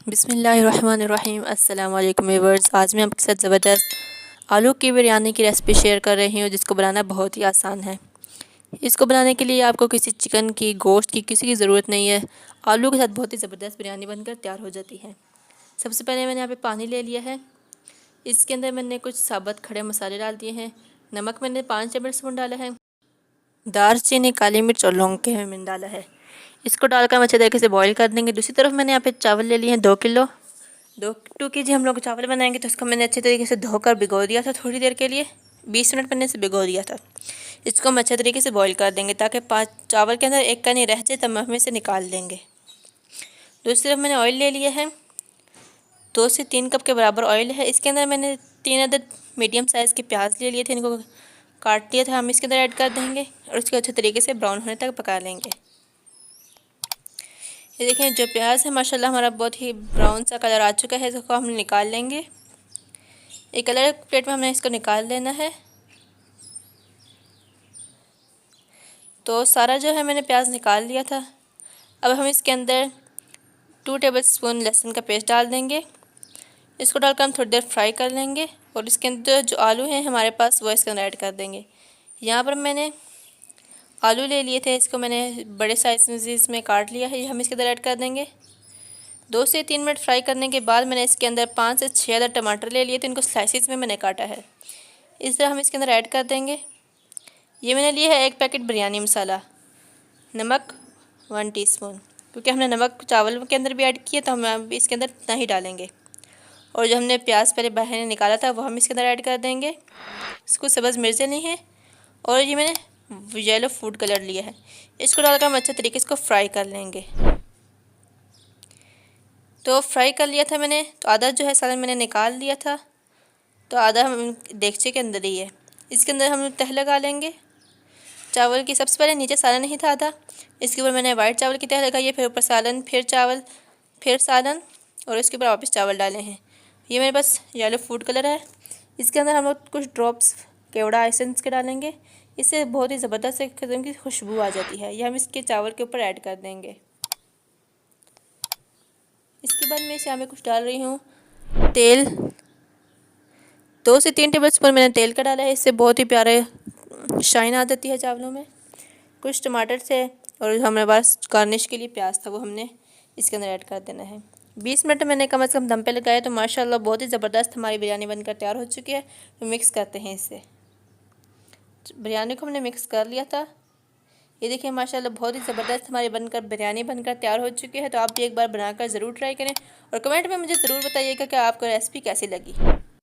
बिस्मिल्लाहिर्रहमानिर्रहीम। अस्सलाम वालेकुम व्यूअर्स। आज मैं आपके साथ ज़बरदस्त आलू की बिरयानी की रेसिपी शेयर कर रही हूँ, जिसको बनाना बहुत ही आसान है। इसको बनाने के लिए आपको किसी चिकन की, गोश्त की, किसी की ज़रूरत नहीं है। आलू के साथ बहुत ही ज़बरदस्त बिरयानी बनकर तैयार हो जाती है। सबसे पहले मैंने यहाँ पे पानी ले लिया है। इसके अंदर मैंने कुछ साबुत खड़े मसाले डाल दिए हैं। नमक मैंने 5 टेबल स्पून डाला है। दालचीनी, काली मिर्च और लौंग के मैंने डाला है। इसको डालकर हम अच्छे तरीके से बॉईल कर देंगे। दूसरी तरफ मैंने यहाँ पे चावल ले लिए हैं 2 किलो। 2 kg हम लोग चावल बनाएंगे, तो इसको मैंने अच्छे तरीके से धोकर भिगो दिया था थोड़ी देर के लिए। 20 मिनट मैंने इसे भिगो दिया था। इसको हम अच्छे तरीके से बॉईल कर देंगे ताकि चावल के अंदर एक कनी रह जाए, तब हम इसे निकाल देंगे। दूसरी तरफ मैंने ऑयल ले लिया है। 2 से 3 कप के बराबर ऑयल है। इसके अंदर मैंने 3 अदद मीडियम साइज़ के प्याज ले लिए थे, इनको काट लिया था। हम इसके अंदर ऐड कर देंगे और इसको अच्छे तरीके से ब्राउन होने तक पका लेंगे। ये देखें, जो प्याज है माशाल्लाह हमारा बहुत ही ब्राउन सा कलर आ चुका है। इसको हम निकाल लेंगे। एक अलग प्लेट में हमने इसको निकाल लेना है। तो सारा जो है मैंने प्याज निकाल लिया था। अब हम इसके अंदर 2 टेबल स्पून लहसुन का पेस्ट डाल देंगे। इसको डालकर हम थोड़ी देर फ्राई कर लेंगे और इसके अंदर जो आलू हैं हमारे पास, वो इसके अंदर ऐड कर देंगे। यहाँ पर मैंने आलू ले लिए थे, इसको मैंने बड़े साइज़ में इसमें काट लिया है। ये हम इसके अंदर ऐड कर देंगे। 2 से 3 मिनट फ्राई करने के बाद मैंने इसके अंदर 5 से 6 अदद टमाटर ले लिए थे, इनको स्लाइसिस में मैंने काटा है। इस तरह हम इसके अंदर ऐड कर देंगे। ये मैंने लिया है 1 पैकेट बिरयानी मसाला। नमक 1 टीस्पून, क्योंकि हमने नमक चावल के अंदर भी ऐड किया, तो हम इसके अंदर इतना ही डालेंगे। और जो हमने प्याज पहले बाहर निकाला था, वो हम इसके अंदर ऐड कर देंगे। इसको सब्ज़ मिर्चें ली हैं और ये मैंने येलो फूड कलर लिया है। इसको डालकर हम अच्छे तरीके से इसको फ्राई कर लेंगे। तो फ्राई कर लिया था मैंने, तो आधा जो है सालन मैंने निकाल लिया था, तो आधा हम देगचे के अंदर ही है। इसके अंदर हम तह लगा लेंगे चावल की। सबसे पहले नीचे सालन नहीं था आधा, इसके ऊपर मैंने वाइट चावल की तह लगाई है, फिर ऊपर सालन, फिर चावल, फिर सालन और इसके ऊपर वापस चावल डाले हैं। ये मेरे पास येलो फूड कलर है। इसके अंदर हम लोग कुछ ड्रॉप्स केवड़ा एसेंस के डालेंगे। इससे बहुत ही ज़बरदस्त एक किस्म की खुशबू आ जाती है। ये हम इसके चावल के ऊपर ऐड कर देंगे। इसके बाद मैं इसे यहाँ पे कुछ डाल रही हूँ तेल। 2 से 3 टेबल स्पून मैंने तेल का डाला है। इससे बहुत ही प्यारे शाइन आ जाती है चावलों में। कुछ टमाटर से और हमारे पास गार्निश के लिए प्याज था, वो हमने इसके अंदर ऐड कर देना है। 20 मिनट मैंने कम से कम दम पे लगाया, तो माशाल्लाह बहुत ही ज़बरदस्त हमारी बिरयानी बनकर तैयार हो चुकी है। तो मिक्स करते हैं इसे। बिरयानी को हमने मिक्स कर लिया था। ये देखिए माशाल्लाह बहुत ही ज़बरदस्त हमारी बिरयानी बनकर तैयार हो चुकी है। तो आप भी एक बार बनाकर ज़रूर ट्राई करें और कमेंट में मुझे ज़रूर बताइएगा कि आपको रेसिपी कैसी लगी।